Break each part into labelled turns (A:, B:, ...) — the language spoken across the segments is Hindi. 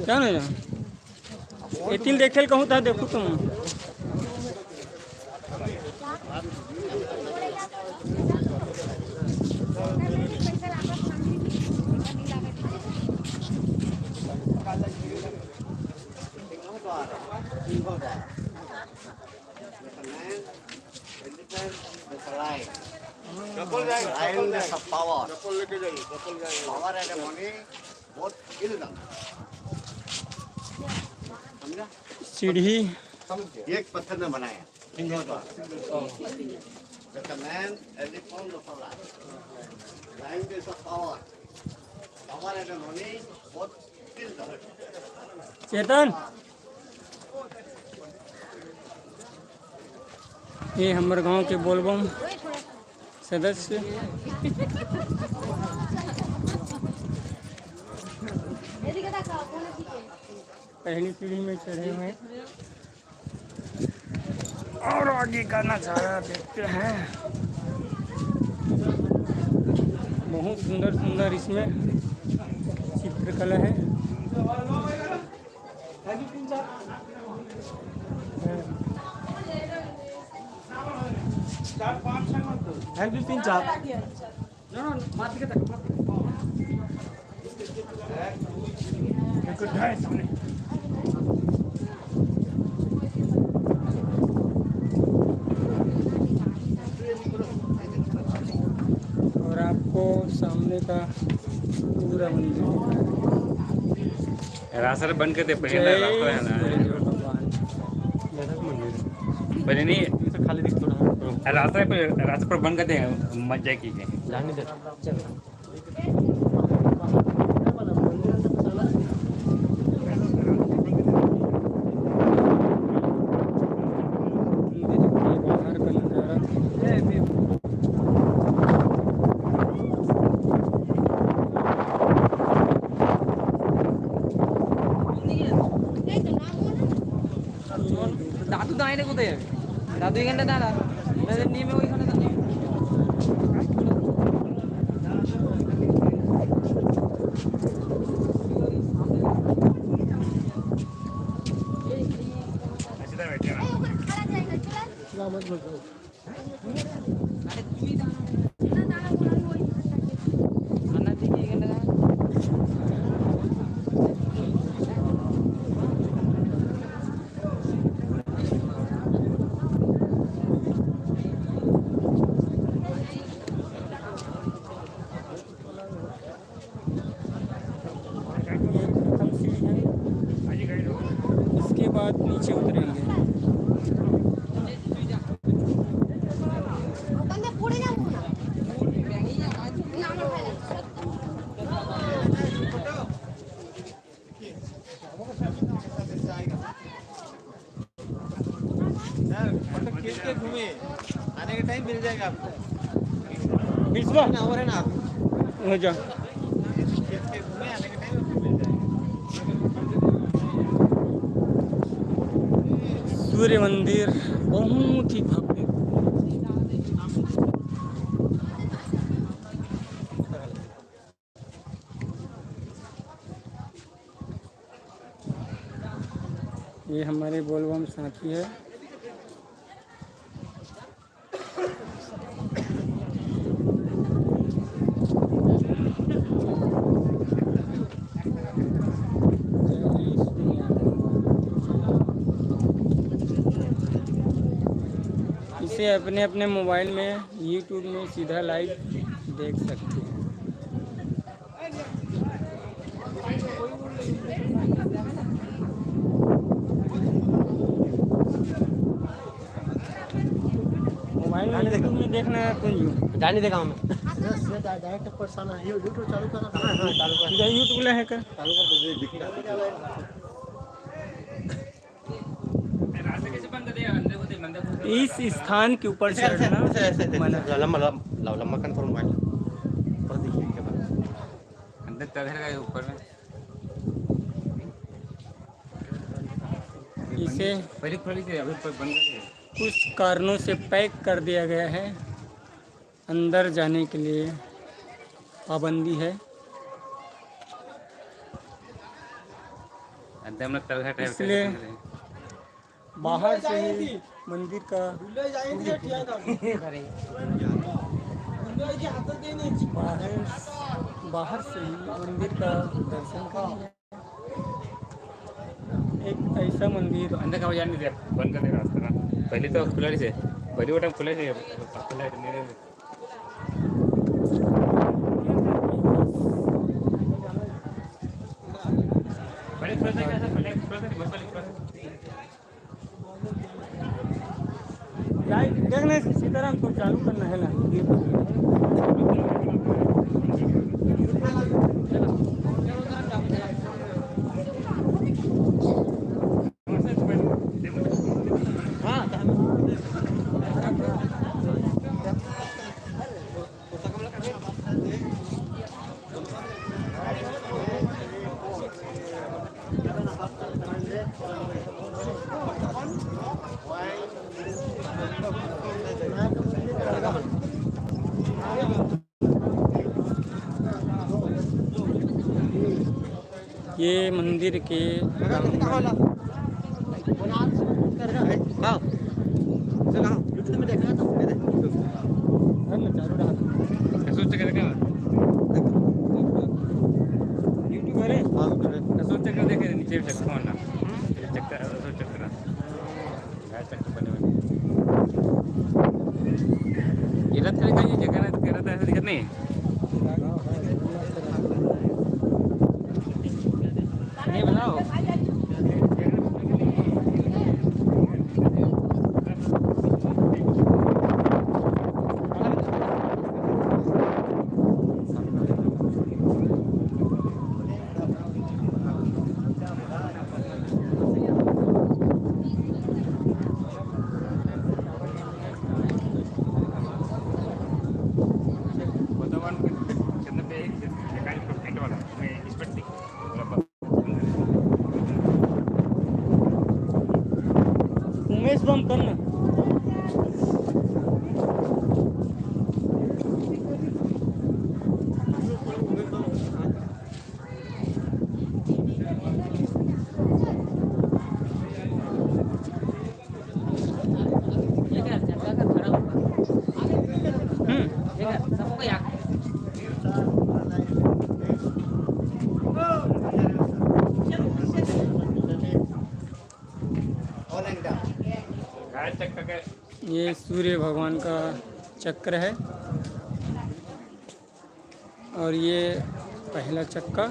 A: क्या नहीं एतिल देखे कहूँ तो देखो तुम सीढ़ी
B: एक पत्थर ने बनाया
A: चेतन ये हमारे गांव के बोलबम सदस्य पहली सीढ़ी में चढ़े हुए और आगे का नजारा देखते हैं। बहुत सुंदर सुंदर इसमें चित्रकला है। और आपको सामने का पूरा मंदिर
C: रास्ता बंद कर दे पहले रास्ता है ना पहले नहीं खाली दिख थोड़ा रास्ते पर बंद कर दे मजा की जाने दे चल
D: दादू तो आईने कोথায় যাবে दादू এখানটা দাঁড়া মেয়েদের নিয়ে ওইখানে দাঁড়া আরে তুমি দাঁড়া দাঁড়া বলবো ওইখানটা খানা থেকে এখানটা দাঁড়া
A: इसके बाद नीचे उतरेंगे।
B: घूमे आने का टाइम मिल जाएगा आपको
A: और है ना हो जा
B: घूमे आने का टाइम मिल जाएगा।
A: सूर्य मंदिर बहुत ही भव्य ये हमारे बोलबम साथी है। इसे अपने अपने मोबाइल में YouTube में सीधा लाइव देख सकते हैं। मोबाइल में देखना है कुछ जाने देगा हमें
E: डायरेक्ट परेशान है यूट्यूब चालू करना
A: तुझा यूट्यूबला है का
C: रास्ते कैसे बंद कर दिया अंदर को दे मंदिर को
A: इस स्थान के ऊपर चढ़ना मना है।
E: लम्बा कन्फर्म हुआ पर देखिए क्या बात
C: अंदर तगड़ का ऊपर में
A: इसे
C: पहले खोली थी अभी बंद कर दिया
A: कुछ कारणों से पैक कर दिया गया है। अंदर जाने के लिए पाबंदी है।
C: अंदर हम लोग तगड़ है
A: इसलिए बाहर से ही मंदिर का बाहर से ही मंदिर का दर्शन करेंगे। एक ऐसा मंदिर
C: अंदर का जाने दिया बंद कर दिया रास्ता ना पहले तो खुला ही से पहले वो टाइम खुला ही खुला नहीं पहले खुला था क्या था पहले खुला था बस पहले खुला था
A: देखने सीताराम को चालू करना है ना। ये मंदिर के
C: सोच के क्या
A: यूट्यूबर है।
C: सोच के देखे नीचे चक्कर मारना चक्कर सोच चक्कर गाय चक्कर बने बने ये रथ का ये जगह ना कर रहा है दिक्कत नहीं ये बनाओ
A: उमेश बम करना ये सूर्य भगवान का चक्र है और ये पहला चक्का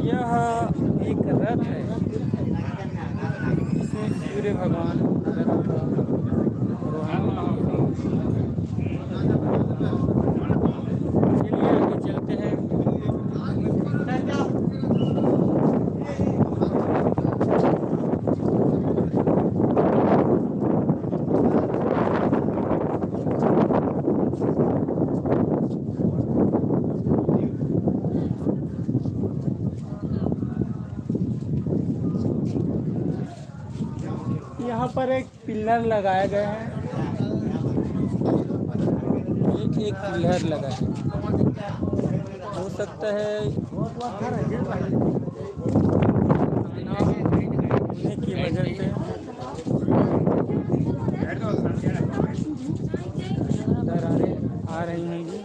A: यह एक रथ है जिसमें सूर्य भगवान रथ का चलिए आगे चलते हैं। यहाँ पर एक पिलर लगाया गया है। एक पिलर लगा है हो सकता है होने की वजह से इधर आ रही होंगी।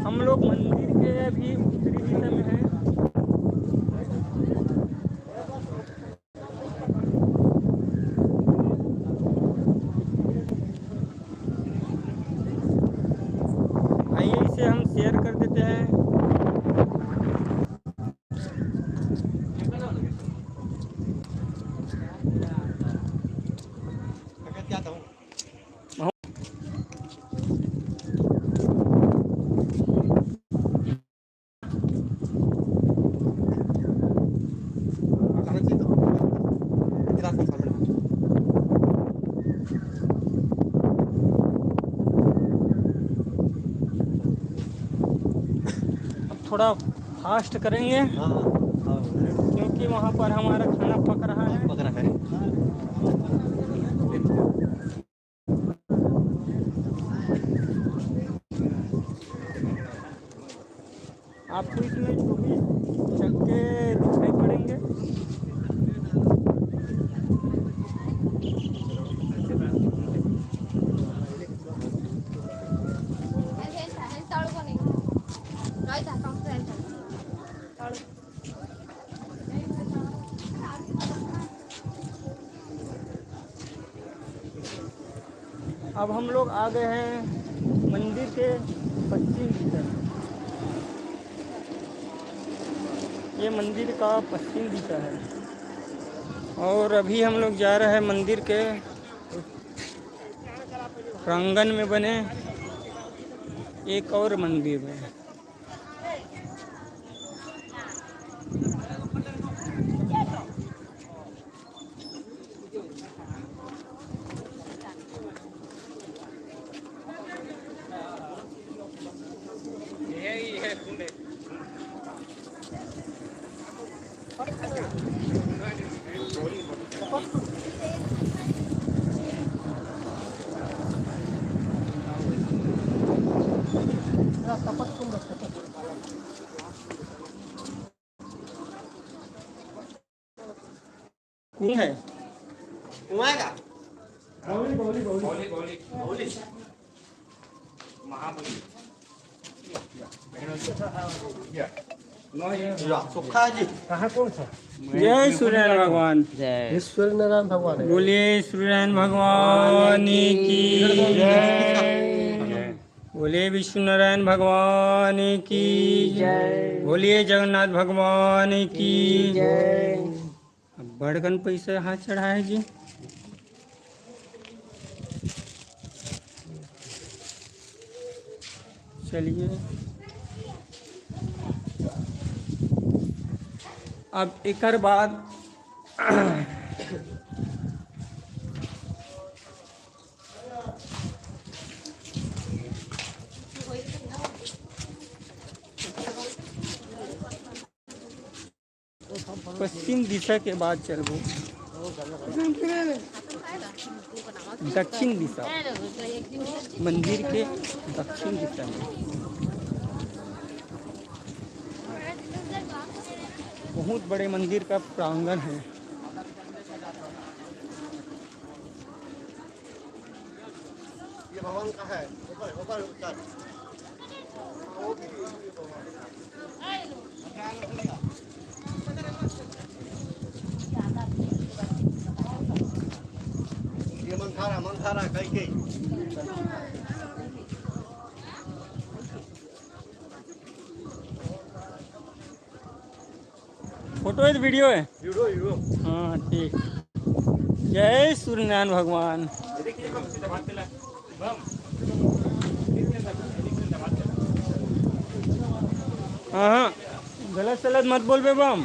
A: हाँ थोड़ा फास्ट करेंगे
E: हाँ हाँ
A: क्योंकि वहाँ पर हमारा खाना पक रहा है।
E: पक रहा है।
A: आपको इसमें जो भी चक्के दिखाई पड़ेंगे अब हम लोग आ गए हैं मंदिर के पश्चिम की तरफ। ये मंदिर का पश्चिम दिशा है और अभी हम लोग जा रहे हैं मंदिर के प्रांगण में बने एक और मंदिर में। कौन है?
E: उमाएगा सुखा जी
A: जय सूर्यनारायण भगवान।
E: जय सूर्यनारायण भगवान।
A: बोलिए सूर्यनारायण भगवान की जय। बोलिए विष्णु नारायण भगवान की जय। बोलिए जगन्नाथ भगवान की जय। अब बड़गन पैसे हाथ चढ़ाए जी। चलिए अब एक बाद पश्चिम दिशा के बाद चलबो दक्षिण दिशा, मंदिर के दक्षिण दिशा में बहुत बड़े मंदिर का प्रांगण है।
E: ये भगवान का है। ऊपर ऊपर उतर। ये मंथारा कई
A: फोटो है तो वीडियो है?
E: वीडियो
A: हाँ ठीक। जय सूर्यनारायण भगवान। हाँ हाँ गलत सलत मत बोल बे बम।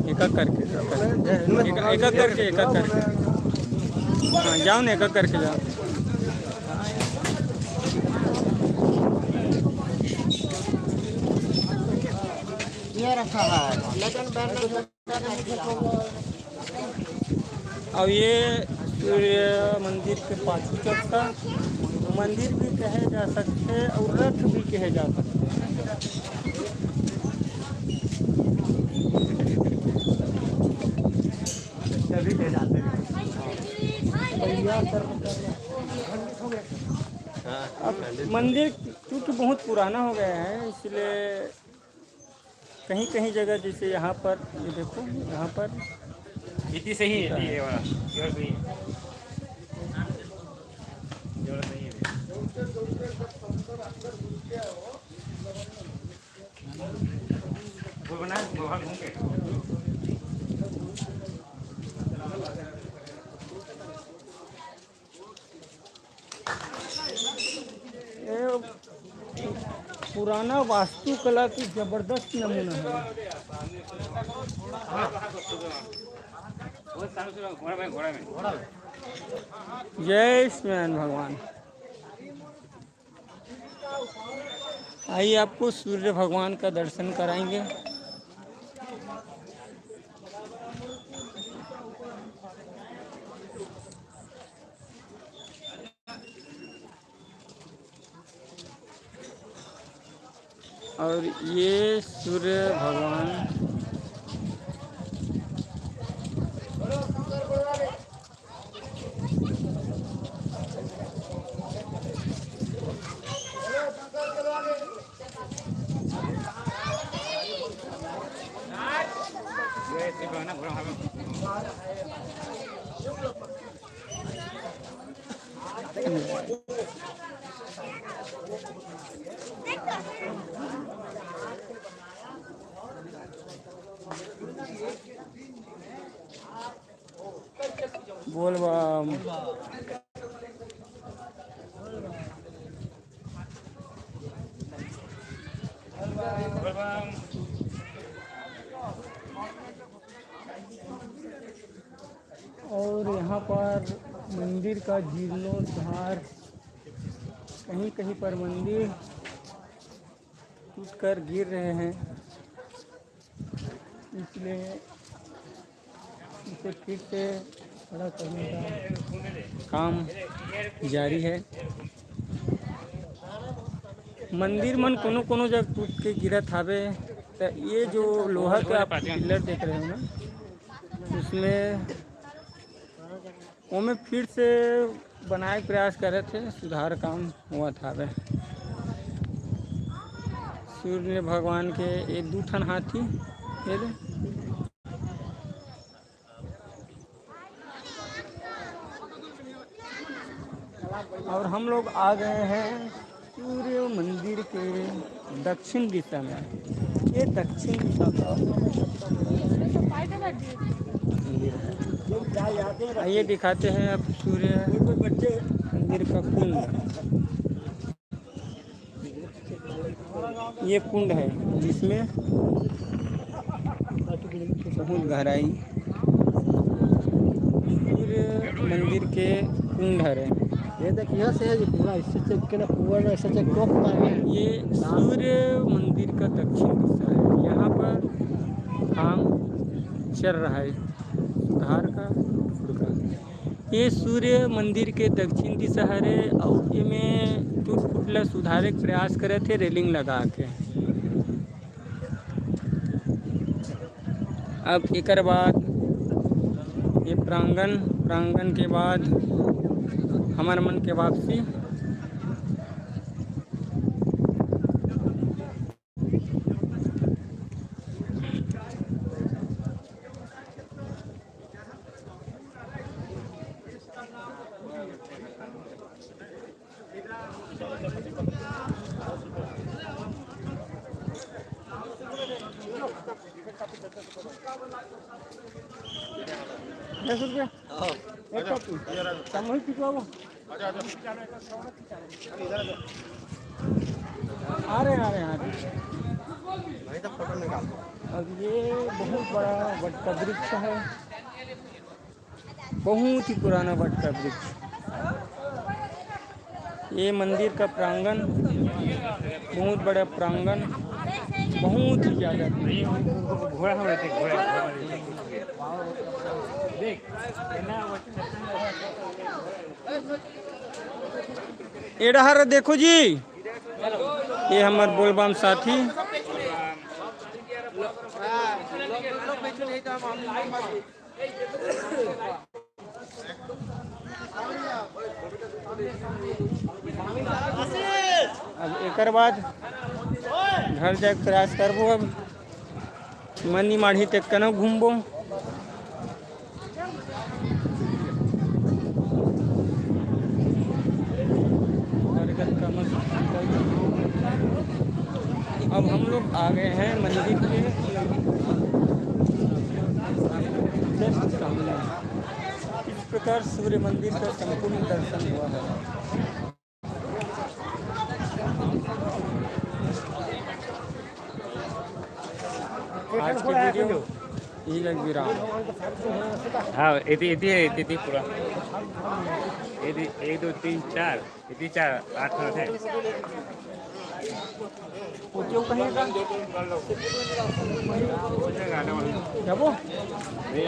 A: एक करके एक करके हाँ जाओ ना एक करके जाओ।
E: ये रखा है
A: अब ये सूर्य मंदिर के पाछू चौक का मंदिर भी कहे जा सकते और रथ भी कहे जा सकते। अब मंदिर क्योंकि बहुत पुराना हो गया है इसलिए कहीं कहीं जगह जैसे यहाँ पर ये देखो यहाँ पर
C: इतनी सही है ये वाला केवल सही है केवल सही है वो बना वहाँ घूम के
A: पुराना वास्तुकला की जबरदस्त नमूना है।
C: घोड़ा में
A: जय श्रीनारायण भगवान। आइए आपको सूर्य भगवान का दर्शन कराएंगे। और ये सूर्य भगवान बोल बम। और यहाँ पर मंदिर का जीर्णोद्धार, कहीं कहीं पर मंदिर टूटकर गिर रहे हैं, इसलिए इसे फिर से खड़ा करने का काम जारी है। मंदिर मन कोनो कोनो जगह टूट के गिरत हावे, तो ये जो लोहा का आप पिलर देख रहे हो ना, उसमें फिर से बनाए प्रयास करे थे, सुधार काम हुआ था। वे सूर्य भगवान के एक दू ठन हाथी और हम लोग आ गए हैं सूर्य मंदिर के दक्षिण दिशा में। ये दक्षिण दिशा का आइए दिखाते हैं अब सूर्य मंदिर का कुंड। ये कुंड है जिसमें बहुत गहराई सूर्य मंदिर के कुंड है।
E: ये देखिए से पूरा इससे चेक के ना पूरा ऐसे चेक टॉप पर
A: ये सूर्य मंदिर का दक्षिण दिशा है। यहाँ पर काम चल रहा है सुधार का। ये सूर्य मंदिर के दक्षिण दिशा है और ये में टूट फुटला सुधारे के प्रयास करे थे रेलिंग लगा के। अब एक बाद ये प्रांगण के बाद हमारे मन के वापसी। ₹10 एक कॉपी सामूहिक पिछवाओ। आ रहे
E: फोटो निकाल।
A: अब ये बहुत बड़ा वट का वृक्ष है, बहुत ही पुराना वट का वृक्ष। ये मंदिर का प्रांगण बहुत बड़ा प्रांगण, बहुत ही ज़्यादा।
C: घोड़ा
A: ये रहा देखो जी, ये हमारे बोलबाम साथी। अब एक बाद घर जाके प्रयास करबो। अब मनी माढ़ी तक कनो घूमबो। अब हम लोग आ गए हैं मंदिर के जस्ट सामने। इस प्रकार सूर्य मंदिर का संपूर्ण दर्शन हुआ है। आज की वीडियो ये लग भी रहा
C: हाँ इति पूरा इति 1 2 3 4 इति 4 8 है
A: क्या वो
C: ये